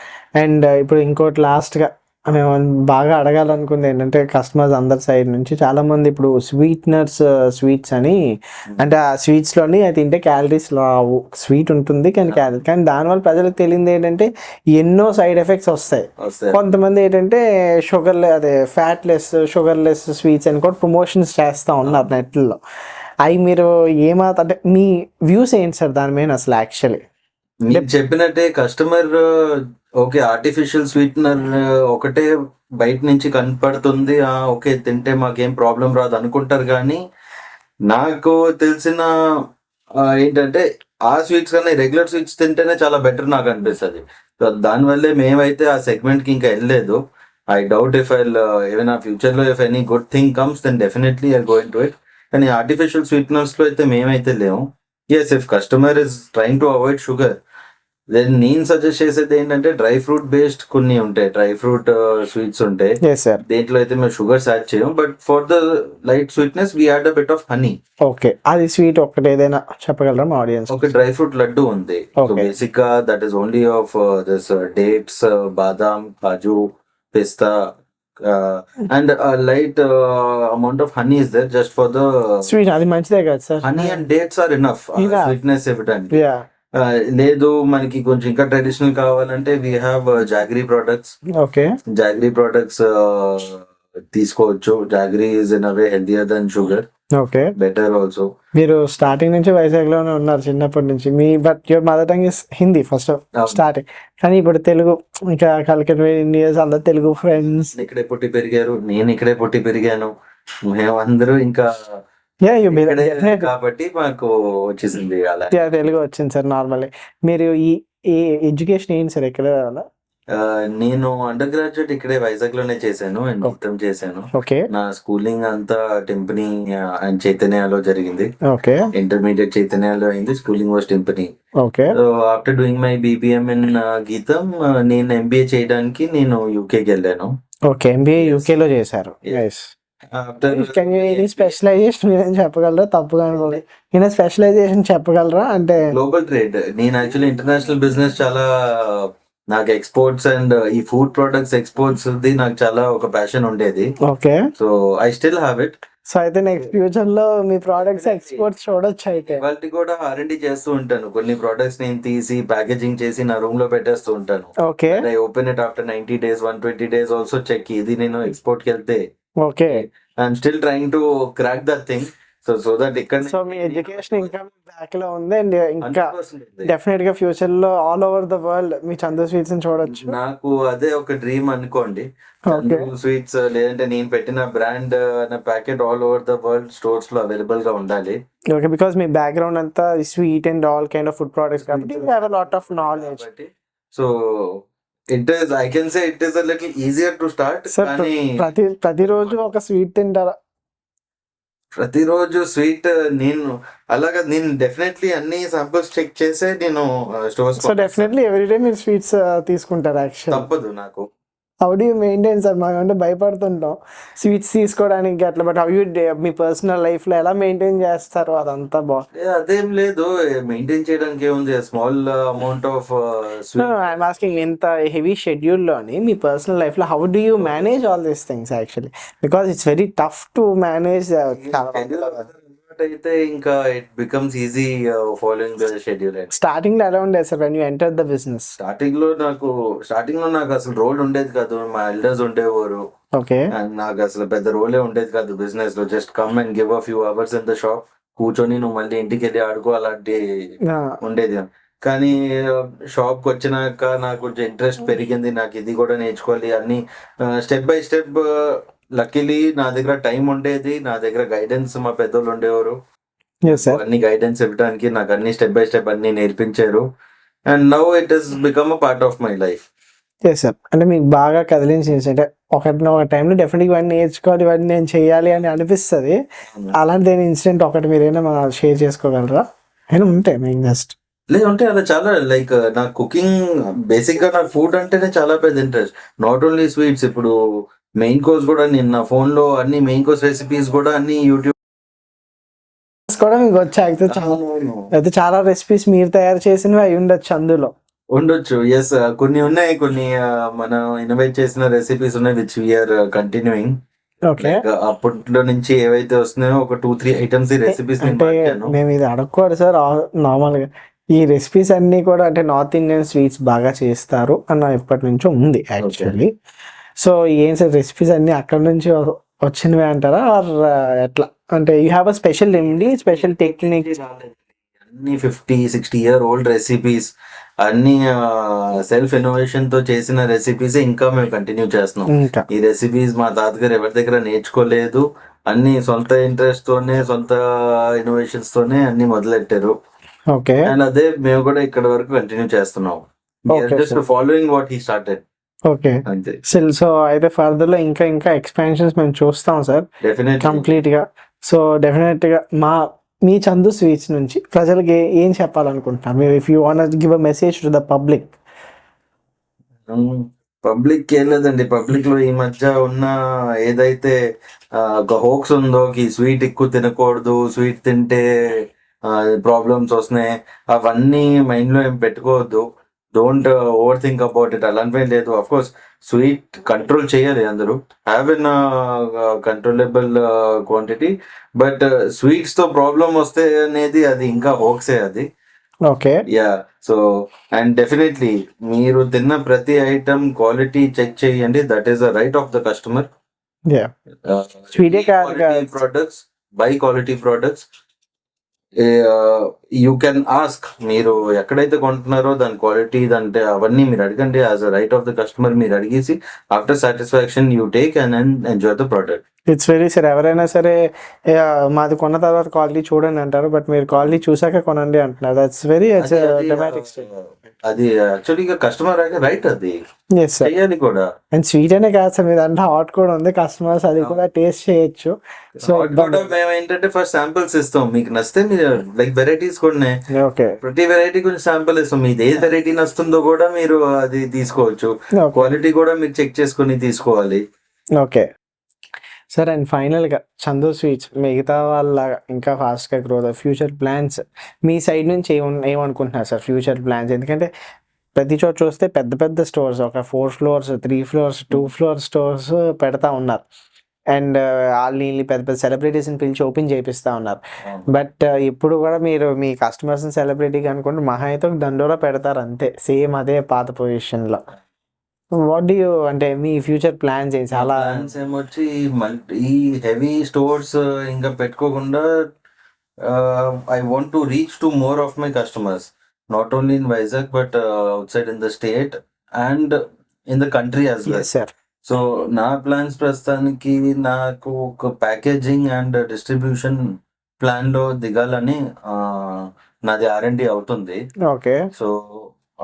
And ఇప్పుడు ఇంకోటి లాస్ట్గా మేము బాగా అడగాలనుకుంది ఏంటంటే కస్టమర్స్ అందరి సైడ్ నుంచి చాలామంది ఇప్పుడు స్వీట్స్ అని, అంటే ఆ స్వీట్స్లోని అది తింటే క్యాలరీస్ రావు, స్వీట్ ఉంటుంది కానీ క్యాలరీ, కానీ దానివల్ల ప్రజలకు తెలియదు ఏంటంటే ఎన్నో సైడ్ ఎఫెక్ట్స్ వస్తాయి. కొంతమంది ఏంటంటే ఫ్యాట్లెస్ షుగర్లెస్ స్వీట్స్ అని కూడా ప్రమోషన్స్ చేస్తూ ఉన్నారు నెట్లో. అవి మీరు అంటే మీ వ్యూస్ ఏంటి సార్ దాని మీద అసలు? యాక్చువల్లీ మీరు చెప్పినట్టే కస్టమర్ ఓకే ఆర్టిఫిషియల్ స్వీట్నర్ ఒకటే బయట నుంచి కనపడుతుంది, ఓకే తింటే మాకేం ప్రాబ్లం రాదు అనుకుంటారు. కానీ నాకు తెలిసిన ఏంటంటే ఆ స్వీట్స్ కన్నా రెగ్యులర్ స్వీట్స్ తింటేనే చాలా బెటర్ నాకు అనిపిస్తుంది. దానివల్లే మేమైతే ఆ సెగ్మెంట్ కి ఇంకా వెళ్ళలేదు. ఐ డౌట్ ఇఫ్ ఐ ఏమైనా ఫ్యూచర్ లో if any good thing comes then definitely I go into it. కానీ ఆర్టిఫిషియల్ స్వీట్నర్స్ లో అయితే మేమైతే లేము. Yes, if customer is trying to avoid sugar, then నేను సజెస్ట్ చేసేది ఏంటంటే డ్రై ఫ్రూట్ బేస్డ్ కొన్ని ఉంటాయి, డ్రై ఫ్రూట్ స్వీట్స్ ఉంటాయి. దేంట్లో అయితే మేము షుగర్స్ యాడ్ చేయం, but for the light sweetness we add a bit of honey. Okay, అది స్వీట్ ఒకటి ఏదైనా చెప్పగలరా మా ఆడియన్స్? ఒక డ్రై ఫ్రూట్ లడ్డు ఉంది. బేసిక్ గా that is only of this dates, బాదాం, కాజు, పిస్తా and light amount of honey is there just for the sweet. అది మంచిదే కదా సార్? Honey and dates are enough sweetness ఇవ్వడానికి. లేదు మనకి కొంచెం ఇంకా ట్రెడిషనల్ కావాలంటే we have jaggery products. Okay, jaggery products తీసుకోవచ్చు. Jaggery is in a way healthier than sugar. Okay, better also. మీరు స్టార్టింగ్ నుంచి వైజాగ్ లోనే ఉన్నారు చిన్నప్పటి నుంచి. But your mother tongue is Hindi first starting, కానీ ఇప్పుడు తెలుగు ఇంకా కలికి ఇయర్స్ అందరు తెలుగు ఫ్రెండ్స్. ఇక్కడే పుట్టి పెరిగారు, నేను ఇక్కడే పుట్టి పెరిగాను, మేమందరూ ఇంకా కాబట్టి మాకు వచ్చేసింది అలా తెలుగు వచ్చింది సార్. నార్మల్లీ మీరు ఈ ఎడ్యుకేషన్ ఏంటి సార్ ఎక్కడ? నేను అండర్ గ్రాడ్యుయేట్ ఇక్కడే వైజాగ్ లోనే చేశాను అండ్ మొత్తం చేశాను. నా స్కూలింగ్ అంతా టెంపనీ అండ్ చైతన్యలో జరిగింది. ఇంటర్మీడియట్ చైతన్యలో అయింది, schooling was Timpany. After doing my BBM in GITAM, నేను ఎంబీఏ చేయడానికి నేను యూకేకి వెళ్ళాను. ఓకే, ఎంబీఏ యూకే లో చేశారు. స్పెషలైజేషన్ చెప్పగలరా? తప్పుగా స్పెషలైజేషన్ చెప్పగలరా? అంటే గ్లోబల్ ట్రేడ్. నేను యాక్చువల్లీ ఇంటర్నేషనల్ బిజినెస్ చాలా నాకు ఎక్స్పోర్ట్స్ అండ్ ఈ ఫుడ్ ప్రొడక్ట్స్ ఎక్స్పోర్ట్స్ నాకు చాలా ఒక ప్యాషన్ ఉండేది. Okay. So I still have it. So అయితే నెక్స్ట్ ఫ్యూచర్ లో మీ ప్రోడక్ట్స్ ఎక్స్పోర్ట్స్ చూడొచ్చు అయితే. ఇవాళ కూడా R&D చేస్తూ ఉంటాను. కొన్ని ప్రొడక్ట్స్ నేను తీసి ప్యాకేజింగ్ చేసి నా రూమ్ లో పెట్టేస్తూ ఉంటాను. Okay. I open it after 90 days 120 days also check ఇది నేను ఎక్స్పోర్ట్ కి వెళ్తే okay. I'm still trying to crack that thing. So that ఇక్కడ సో మీ ఎడ్యుకేషన్ ఇంకా బ్యాక్ లో ఉంది అండ్ ఇంకా డెఫినెట్ గా ఫ్యూచర్ లో ఆల్ ఓవర్ ద వరల్డ్ మీ చందు స్వీట్స్ చూడొచ్చు. నాకు అదే ఒక డ్రీమ్ అనుకోండి. ఓకే. చందు స్వీట్స్ లేదంటే నేను పెట్టిన బ్రాండ్ అనే packet all over the world stores లో అవైలబుల్ గా ఉండాలి. ఓకే, బికాస్ మీ బ్యాక్గ్రౌండ్ అంతా sweet and all kind of food products కాబట్టి you have a lot of knowledge. So it is I can say it is a little easier to start. Sir కానీ ప్రతిరోజు ఒక sweet తింటారా? ప్రతిరోజు sweet నేను definitely అన్ని samples check చేసే నేను స్టోర్స్ సో డెఫినెట్లీ ఎవ్రీడే మీరు స్వీట్స్ తీసుకుంటారు యాక్చువల్. తప్పదు నాకు. How do you maintain sir? మనం అంటే భయపడుతుంటాం స్వీట్స్ తీసుకోవడానికి అట్లా, but how you me personal life లో ఎలా మెయింటైన్ చేస్తారు అదంతా? అదేం లేదు, మెయింటైన్ చేయడానికి ఏముంది, small amount of I'm asking ఇంత హెవీ షెడ్యూల్ లోని మీ పర్సనల్ లైఫ్ లో how do you manage all these things actually? Because it's very tough to manage. అయితే ఇంకా it becomes easy following the schedule. Starting లో ఎలా ఉండేది sir when you enter the business? Starting లో నాకు అసలు రోల్ ఉండేది కాదు. మా ఎల్డర్స్ ఉండేవారు. ఓకే. అండ్ నాకు అసలు పెద్ద రోలే ఉండేది కాదు బిజినెస్ లో. Just come and give a few hours in the shop, కూర్చొని నువ్వు మళ్ళీ ఇంటికి వెళ్ళి ఆడుకో అలాంటి ఉండేది. కానీ షాప్ కి వచ్చినాక నాకు కొంచెం ఇంట్రెస్ట్ పెరిగింది. నాకు ఇది కూడా నేర్చుకోవాలి అన్ని స్టెప్ బై స్టెప్. లక్కీలీ నా దగ్గర టైం ఉండేది, నా దగ్గర గైడెన్స్ మా పెద్దోళ్ళు ఉండేవారు. అన్ని గైడెన్స్ ఇవ్వడానికి నాకు అన్ని స్టెప్ బై స్టెప్ అన్ని నేర్పించారు. And now it is become a part of my life. Sir అంటే మీకు బాగా కదిలించింది అంటే ఒక టైంలో డెఫినెట్గా ఇవన్నీ నేర్చుకోవాలి, ఇవన్నీ నేను చేయాలి అని అనిపిస్తుంది. అలాంటి ఇన్సిడెంట్ ఒకటి మీరైనా షేర్ చేసుకోగలరా? అయినా ఉంటే మీకు జస్ట్ లేదంటే అది చాలా లైక్ నాకు కుకింగ్ బేసిక్ గా నాకు ఫుడ్ అంటేనే చాలా పెద్ద ఇంట్రెస్ట్. నాట్ ఓన్లీ స్వీట్స్, ఇప్పుడు మెయిన్ కోర్స్ కూడా నేను నా ఫోన్ లో అన్ని మెయిన్ కోర్స్ రెసిపీస్ కూడా అన్ని యూట్యూబ్ కూడా మీకు వచ్చాయి. అయితే చాలా రెసిపీస్ మీరు తయారు చేసినవి అయి ఉండొచ్చు అందులో. ఉండొచ్చు, ఎస్. కొన్ని ఉన్నాయి, కొన్ని మనం ఇన్నోవేట్ చేసిన రెసిపీస్ ఉన్నాయి విచ్ వీఆర్ కంటిన్యూయింగ్. ఓకే. అప్పట్లో నుంచి ఏవైతే వస్తున్నాయో ఒక 2-3 ఐటమ్స్ ఈ రెసిపీస్. అంటే మేము ఇది అడగకూడదు సార్, నార్మల్ గా ఈ రెసిపీస్ అన్ని కూడా అంటే నార్త్ ఇండియన్ స్వీట్స్ బాగా చేస్తారు అన్న ఎప్పటి నుంచో ఉంది యాక్చువల్లీ. సో ఏం సార్ రెసిపీస్ అన్ని అక్కడ నుంచి వచ్చినవి అంటారా ఆర్ ఎట్లా? అంటే you have a special remedy, special technique? అన్ని 50-60 year old రెసిపీస్, అన్ని సెల్ఫ్ ఇన్నోవేషన్ తో చేసిన రెసిపీస్ ఇంకా మేము కంటిన్యూ చేస్తున్నాం. ఈ రెసిపీస్ మా తాతగారు ఎవరి దగ్గర నేర్చుకోలేదు. అన్ని సొంత ఇంట్రెస్ట్ తోనే, సొంత ఇన్నోవేషన్స్ తోనే అన్ని మొదలెట్టారు. ఓకే. అండ్ అదే మేము కూడా ఇక్కడ వరకు కంటిన్యూ చేస్తున్నాం. Just following what he started. Okay. అంతే. సో అయితే ఫర్దర్ లో ఇంకా ఎక్స్పాన్షన్స్ మేము చూస్తాం సార్ కంప్లీట్ గా. సో డెఫినెట్ గా మీ చందు స్వీట్స్ నుంచి ప్రజలకి ఏం చెప్పాలనుకుంటున్నారు మీరు? If you want give a message to the public. Public ఏం లేదండి, పబ్లిక్ లో ఈ మధ్య ఉన్న ఏదైతే ఒక హోక్స్ ఉందో కి స్వీట్ ఎక్కువ తినకూడదు, స్వీట్ తింటే ప్రాబ్లమ్స్ వస్తున్నాయి, అవన్నీ మైండ్ లో ఏం పెట్టుకోవద్దు. Don't over think about it. అలాంటివి లేదు. అఫ్ కోర్స్ స్వీట్ కంట్రోల్ చేయాలి అందరూ, have in controllable quantity. But sweets తో ప్రాబ్లం వస్తే అనేది అది ఇంకా హోక్సే అది. Okay. Yeah. So and definitely మీరు తిన్న ప్రతి ఐటమ్ క్వాలిటీ చెక్ చేయండి. That is the right of the customer. Products, by quality products. You can ask, మీరు ఎక్కడైతే కొంటున్నారో దాని క్వాలిటీ అంటే అవన్నీ మీరు అడగండి. As a right of the customer మీరు అడిగేసి after satisfaction you take and enjoy the product. It's very sir, ఎవరైనా సరే మాది కొన్న తర్వాత క్వాలిటీ చూడండి అంటారు, బట్ మీరు క్వాలిటీ చూసాక కొనండి అంటున్నారు. That's very dramatic. అది యాక్చువల్లీ కస్టమర్ రైట్, అది చేయాలి కూడా. అండ్ స్వీట్ అనే కాదు సార్, మీద అంటే హాట్ కూడా ఉంది, కస్టమర్స్ అది కూడా టేస్ట్ చేయొచ్చు. సో మేము ఏంటంటే ఫస్ట్ శాంపిల్స్ ఇస్తాం, మీకు నచ్చితే మీరు లైక్ వెరైటీస్ కూడా ఓకే ప్రతి వెరైటీ గురించి శాంపిల్ ఇస్తాం. మీది ఏ వెరైటీ నచ్చుతుందో కూడా మీరు అది తీసుకోవచ్చు. క్వాలిటీ కూడా మీరు చెక్ చేసుకుని తీసుకోవాలి. Okay sir. అండ్ ఫైనల్గా చందు స్వీట్స్ మిగతా వాళ్ళలాగా ఇంకా ఫాస్ట్గా గ్రోత్, ఫ్యూచర్ ప్లాన్స్ మీ సైడ్ నుంచి ఏమనుకుంటున్నారు సార్? ఫ్యూచర్ ప్లాన్స్, ఎందుకంటే ప్రతి చోట చూస్తే పెద్ద పెద్ద స్టోర్స్, ఒక 4 ఫ్లోర్స్, 3 ఫ్లోర్స్, 2 ఫ్లోర్ స్టోర్స్ పెడతా ఉన్నారు. అండ్ ఆళ్ళని పెద్ద పెద్ద సెలబ్రిటీస్‌ని పిలిచి ఓపెన్ చేపిస్తా ఉన్నారు. బట్ ఇప్పుడు కూడా మీరు మీ కస్టమర్స్‌ని సెలబ్రిటీగా అనుకుంటే మహా అయితే ఒక దండోరా పెడతారు అంతే. సేమ్ అదే పాత పొజిషన్‌లో. వాట్ డు యూ అంటే మీ ఫ్యూచర్ ప్లాన్స్ ఏంటి? చాలా ప్లాన్స్ ఏమొచ్చి ఈ హెవీ స్టోర్స్ ఇంకా పెట్టుకోకుండా I want to reach to more of my customers, not only in Vizag but outside in the state and in the country as well. Yes sir. So నా plans ప్రస్తుతానికి నాకు ఒక packaging and distribution ప్లాన్‌లో దిగాలని నాది R&D అవుతుంది. Okay. So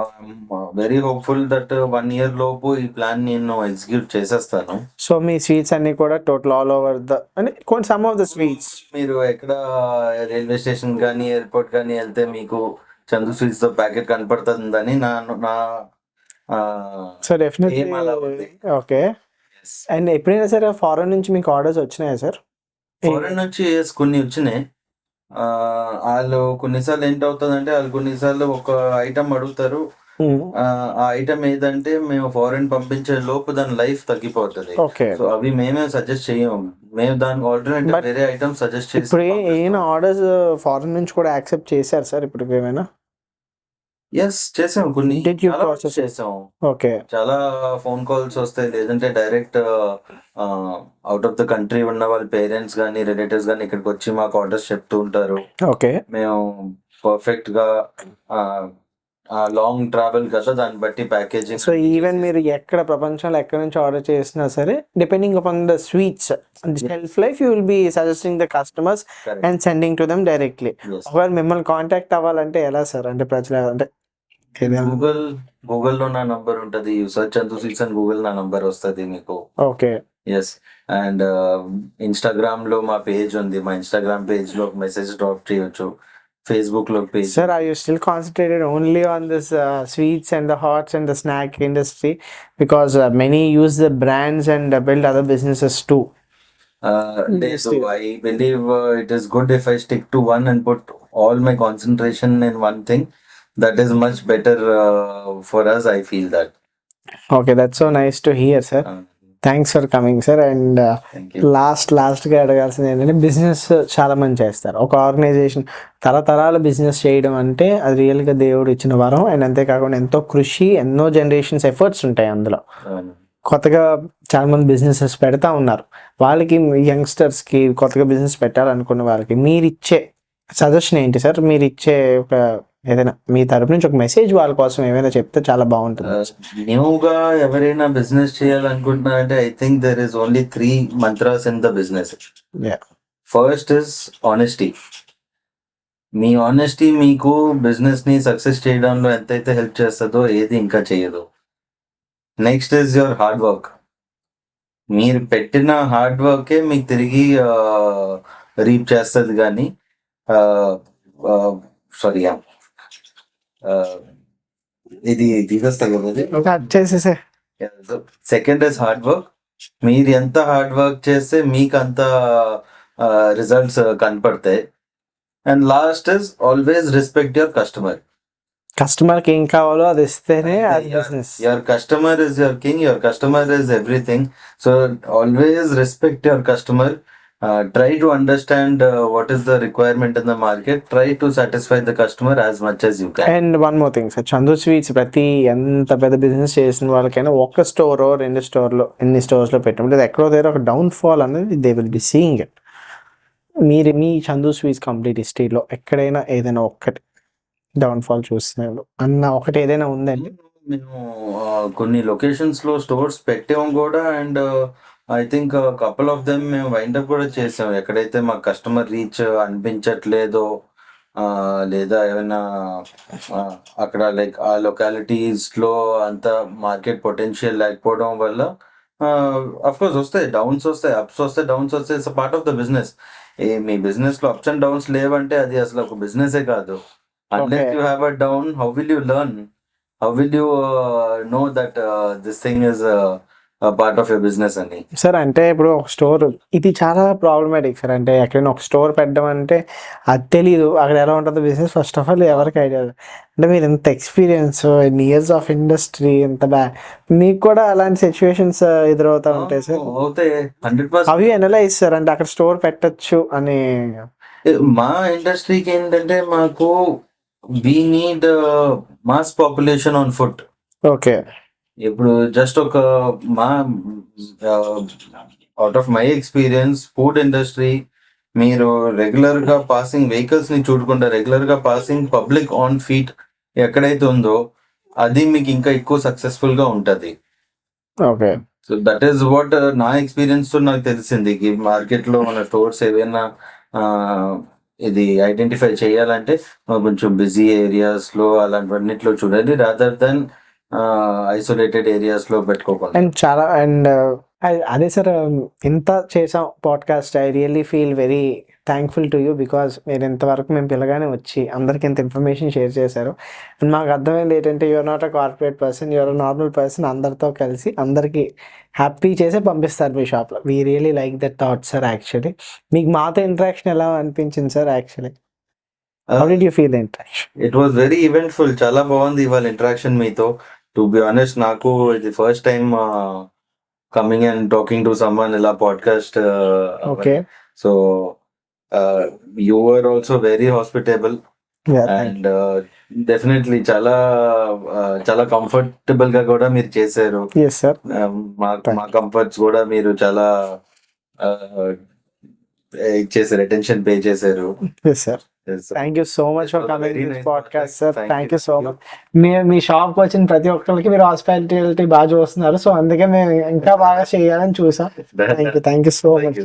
I'm very hopeful that 1 year లోపు ఈ plan నేను ఎగ్జిక్యూట్ చేసేస్తాను. సో మీ స్వీట్స్ అన్నీ కూడా టోటల్ ఆల్ ఓవర్ అంటే సమ్ ఆఫ్ ద స్వీట్స్. మీరు ఎక్కడ రైల్వే స్టేషన్ గానీ, ఎయిర్‌పోర్ట్ గానీ ఎళ్తే మీకు చందు స్వీట్స్‌తో ప్యాకెట్ కనపడుతుందని నా సో డెఫినెట్లీ. ఎయిమ్ అలా ఉంది. ఓకే. యెస్. అండ్ ఎప్పుడైనా సరే ఫారెన్ నుంచి మీకు ఆర్డర్స్ వచ్చినాయా సార్? ఫారెన్ నుంచి కొన్ని వచ్చినాయి. ఆళ్ళు కొన్నిసార్లు ఏంటవుతదంటే, ఆళ్ళు కొన్నిసార్లు ఒక ఐటెమ్ అడుగుతారు. హ్మ్. ఆ ఐటెమ్ ఏదంటే మేము ఫారెన్ పంపించే లోపు దాని లైఫ్ తగ్గిపోతది. ఓకే. సో అవి మేమే సజెస్ట్ చెయ్యము. మేము దానికి ఆల్టర్‌నేటివ్ బట్ వేరే ఐటెమ్ సజెస్ట్ చేసి ఇప్పుడు పంపిస్తాం. ఏమైనా ఆర్డర్స్ ఫారెన్ నుంచి కూడా యాక్సెప్ట్ చేశారు సార్ ఇప్పటికి ఏమైనా? యెస్. చేసాం. కొన్ని డిడ్ యూ చాలా వరకు ప్రాసెస్ ఇట్? చేసాం. ఓకే. చాలా ఫోన్ కాల్స్ వస్తాయి. లేదంటే direct out of the country ఉన్న వాళ్ళ పేరెంట్స్ గానీ, రిలేటివ్స్ గానీ ఇక్కడికొచ్చి మాకు ఆర్డర్స్ చెప్తూ ఉంటారు. ఓకే. మేము పర్ఫెక్ట్‌గా లాంగ్ ట్రావెల్ కదా! దాన్ని బట్టి ప్యాకేజింగ్ సో అన్నీ ఈవెన్ చేసేసి మీరు ఎక్కడ ప్రపంచంలో ఎక్కడి నుంచి ఆర్డర్ చేసినా సరే depending upon the sweets and shelf life you will be suggesting the customers correct. And sending to them directly. Yes. ఒకవేళ మిమ్మల్ని కాంటాక్ట్ అవ్వాలంటే ఎలా సార్? అంటే ప్రజలు అంటే ఏదైనా. గూగుల్‌లో నా నంబర్ ఉంటది. యూ సెర్చ్ చందు స్వీట్స్ అని గూగుల్ నా నంబర్ వస్తది మీకు. ఓకే. యెస్. అండ్ ఇన్‌స్టాగ్రామ్‌లో మా పేజ్ ఉంది. మా ఇన్‌స్టాగ్రామ్ పేజ్‌లో ఒక మెసేజ్ డ్రాప్ చేయొచ్చు. ఫేస్‌బుక్‌లో పేజ్ Sir, ఉంది. are you still concentrated only on this sweets and the hots and the snack industry? Because many use the brands and build other businesses too. లేదు. Still. I believe it is good if I stick to one and put all my concentration in one thing. That is much better for us. I feel that. Okay, that's so nice to hear, sir. Thanks for coming sir. And Thank you. లాస్ట్గా అడగాల్సింది ఏంటంటే business చాలా మంది చేస్తారు. ఒక organisation తరతరాల business చేయడం అంటే అది రియల్గా దేవుడు ఇచ్చిన వరం. అండ్ అంతేకాకుండా ఎంతో కృషి, ఎన్నో జనరేషన్స్ ఎఫర్ట్స్ ఉంటాయి అందులో. కొత్తగా చాలా మంది బిజినెసెస్ పెడతా ఉన్నారు. వాళ్ళకి యంగ్స్టర్స్కి కొత్తగా బిజినెస్ పెట్టాలనుకున్న వాళ్ళకి మీరు ఇచ్చే సజెషన్ ఏంటి సార్? మీరు ఇచ్చే ఒక ఏదైనా మీ తరపు నుంచి ఒక మెసేజ్ వాళ్ళ కోసం ఏమైనా చెప్తే చాలా బాగుంటుంది. న్యూగా ఎవరైనా బిజినెస్ చేయాలనుకుంటున్నారంటే I think there is only 3 mantras in the business. Yeah. First is honesty. మీ ఆనెస్టీ మీకు బిజినెస్‌ని సక్సెస్ చేయడంలో ఎంతైతే హెల్ప్ చేస్తదో ఏది ఇంకా చేయదు. Next is your hard work. మీరు పెట్టిన హార్డ్ వర్కే మీకు తిరిగి రీప్ చేస్తది గానీ సారీ ఇది తీసేస్తా కదా ఇది. కట్ చేసేసే. Second is hard work. మీరు ఎంత హార్డ్ వర్క్ చేస్తే మీకు అంత రిజల్ట్స్ కనపడతాయి. And last is always respect your customer. కస్టమర్కి ఏం కావాలో అది ఇస్తేనే అది business. Your customer is your king. Your customer is everything. So always respect your customer. Try to understand what is the requirement in the market. Try to satisfy the customer as much as you can. And one more thing sir, Chandu sweets ప్రతి ఎంత పెద్ద business చేసిన వాళ్ళకైనా ఒక store 2 స్టోర్లో ఎన్ని స్టోర్స్లో పెట్టడం ఎక్కడో దగ్గర ఒక డౌన్ఫాల్ అనేది they will be seeing it. మీరు మీ చందు స్వీట్స్ కంప్లీట్ హిస్టరీలో ఎక్కడైనా ఏదైనా ఒక్కటి డౌన్ఫాల్ చూస్తున్నారు అన్న ఒకటి ఏదైనా ఉందండి? మేము కొన్ని లొకేషన్స్లో స్టోర్స్ పెట్టాము కూడా. And I think couple of them మేము వైండప్ కూడా చేసాం. ఎక్కడైతే మాకు కస్టమర్ రీచ్ అనిపించట్లేదో లేదా ఏమైనా అక్కడ లైక్ ఆ లొకాలిటీస్లో అంత మార్కెట్ పొటెన్షియల్ లేకపోవడం వల్ల అఫ్కోర్స్ వస్తాయి, డౌన్స్ వస్తాయి, అప్స్ వస్తాయి, డౌన్స్ వస్తాయి. It's part of the business. మీ బిజినెస్లో అప్స్ అండ్ డౌన్స్ లేవంటే అది అసలు ఒక బిజినెసే కాదు. Unless you have a down, how will you learn? How will you know that this thing is part of a business అని. సార్ అంటే ఇప్పుడు ఒక స్టోర్ ఇది చాలా ప్రాబ్లమాటిక్ సార్. అంటే ఎక్కడైనా ఒక స్టోర్ పెట్టడం అంటే అది తెలీదు, అక్కడ ఎలా ఉంటుందో బిజినెస్ ఫస్ట్ ఆఫ్ ఆల్ ఎవరికి ఐడియా లేదు. అంటే మీరు ఎంత ఎక్స్పీరియన్స్, ఎన్ని ఇయర్స్ ఆఫ్ ఇండస్ట్రీ, ఎంత మీకు కూడా అలాంటి సిచ్యువేషన్స్ ఎదురవుతా ఉంటాయి సార్. అవుతాయి 100%. అవి అనలైజ్ సార్ అంటే అక్కడ స్టోర్ పెట్టచ్చు అని. మా ఇండస్ట్రీకి ఏంటంటే మాకు we need mass population on foot. Okay. ఇప్పుడు జస్ట్ ఒక మా out of my experience food industry, మీరు రెగ్యులర్ గా పాసింగ్ వెహికల్స్ ని చూడకుండా రెగ్యులర్ గా పాసింగ్ పబ్లిక్ ఆన్ ఫీట్ ఎక్కడైతే ఉందో అది మీకు ఇంకా ఎక్కువ సక్సెస్ఫుల్ గా ఉంటది. Okay. So that is what నా ఎక్స్పీరియన్స్ తో నాకు తెలిసింది. మార్కెట్ లో మన స్టోర్స్ ఏవైనా ఇది ఐడెంటిఫై చేయాలంటే కొంచెం బిజీ ఏరియాస్ లో అలాంటివన్నిట్లో చూడండి, రాదర్ దెన్ ఐసోలేటెడ్ ఏరియాస్ లో పెట్టుకోకుండా. అండ్ చాలా అదే సార్, ఇంత చేసాం podcast. I really feel very thankful to you because మీరు ఇంతవరకు మేము పిల్లగానే వచ్చి అందరికి ఇంత ఇన్ఫర్మేషన్ షేర్ చేశారు. అండ్ మాకు అర్థమైంది ఏంటంటే you're not a corporate person, you're a normal person. అందరితో కలిసి అందరికీ హ్యాపీ చేసే పంపిస్తారు మీ షాప్లో. We really like that thought sir. Actually మీకు మాతో ఇంటరాక్షన్ ఎలా అనిపించింది sir? Actually how did you feel the interaction? It was very eventful. చాలా బాగుంది ఇవాళ ఇంటరాక్షన్ మీతో. టు బి ఆనెస్ట్ నాకు ఇది first time coming and talking to someone ఇలా podcast. Okay. So you are also very hospitable and definitely చాలా చాలా comfortable గా కూడా మీరు చేశారు. Yes sir. మా కంఫర్ట్స్ కూడా మీరు చాలా ఇచ్చేసారు, అటెన్షన్ పే చేశారు. Yes sir. Thank you so much for coming Very this nice podcast sir. Thank thank you. You so much. మీ షాప్కి వచ్చిన ప్రతి ఒక్కరికి మీరు హాస్పిటాలిటీ బాగా చూస్తున్నారు. సో అందుకే మేము ఇంకా బాగా చేయాలని చూసాం. Thank you so much.